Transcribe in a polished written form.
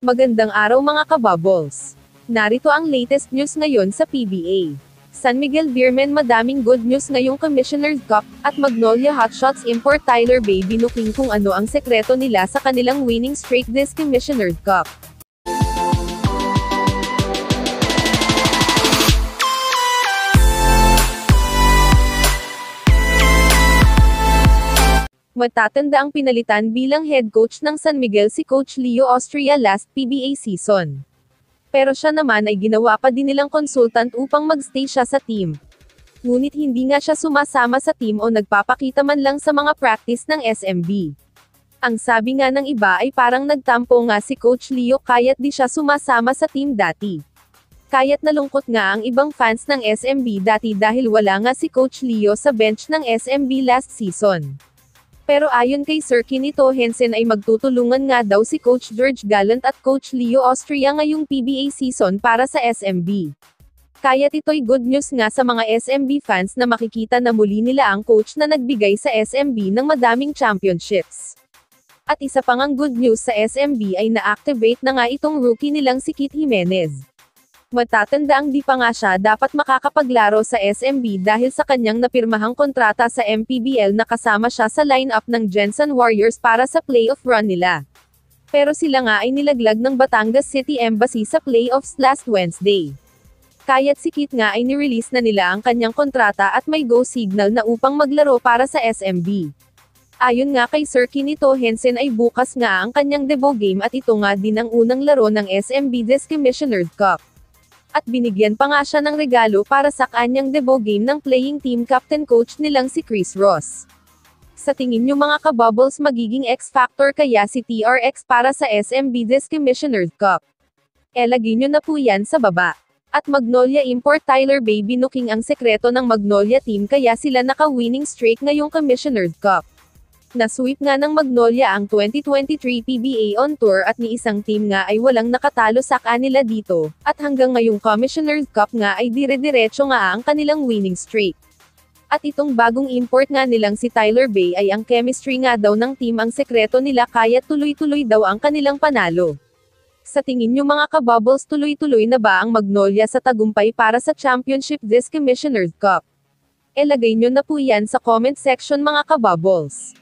Magandang araw mga kabubbles. Narito ang latest news ngayon sa PBA. San Miguel Beermen madaming good news ngayong Commissioner's Cup, at Magnolia Hotshots import Tyler Bay binuking kung ano ang sekreto nila sa kanilang winning streak this Commissioner's Cup. Matatanda ang pinalitan bilang head coach ng San Miguel si Coach Leo Austria last PBA season. Pero siya naman ay ginawa pa din nilang consultant upang magstay siya sa team. Ngunit hindi nga siya sumasama sa team o nagpapakita man lang sa mga practice ng SMB. Ang sabi nga ng iba ay parang nagtampo nga si Coach Leo kaya't di siya sumasama sa team dati. Kaya't nalungkot nga ang ibang fans ng SMB dati dahil wala nga si Coach Leo sa bench ng SMB last season. Pero ayon kay Sir Kinito Hensen ay magtutulungan nga daw si Coach George Gallant at Coach Leo Austria ngayong PBA season para sa SMB. Kaya't ito'y good news nga sa mga SMB fans na makikita na muli nila ang coach na nagbigay sa SMB ng madaming championships. At isa pang ang good news sa SMB ay na-activate na nga itong rookie nilang si Kit Jimenez. Matatanda ang di pa nga siya dapat makakapaglaro sa SMB dahil sa kanyang napirmahang kontrata sa MPBL na kasama siya sa lineup ng Gensan Warriors para sa playoff run nila. Pero sila nga ay nilaglag ng Batangas City Embassy sa playoffs last Wednesday. Kaya't si Kit nga ay nirelease na nila ang kanyang kontrata at may go signal na upang maglaro para sa SMB. Ayon nga kay Sir Kinito Hensen ay bukas nga ang kanyang debut game at ito nga din ang unang laro ng SMB this Commissioner's Cup. At binigyan pa nga siya ng regalo para sa kanyang debut game ng playing team captain coach nilang si Chris Ross. Sa tingin nyo mga kabubbles magiging X-Factor kaya si TRX para sa SMB this Commissioner's Cup? Lagay nyo na po yan sa baba. At Magnolia import Tyler Bay binuking ang sekreto ng Magnolia team kaya sila naka-winning streak ngayong Commissioner's Cup. Nasweep nga ng Magnolia ang 2023 PBA on tour at ni isang team nga ay walang nakatalo sa kanila dito, at hanggang ngayong Commissioner's Cup nga ay dire-diretso nga ang kanilang winning streak. At itong bagong import nga nilang si Tyler Bay ay ang chemistry nga daw ng team ang sekreto nila kaya tuloy-tuloy daw ang kanilang panalo. Sa tingin nyo mga kabubbles tuloy-tuloy na ba ang Magnolia sa tagumpay para sa championship this Commissioner's Cup? Lagay nyo na po yan sa comment section mga kabubbles.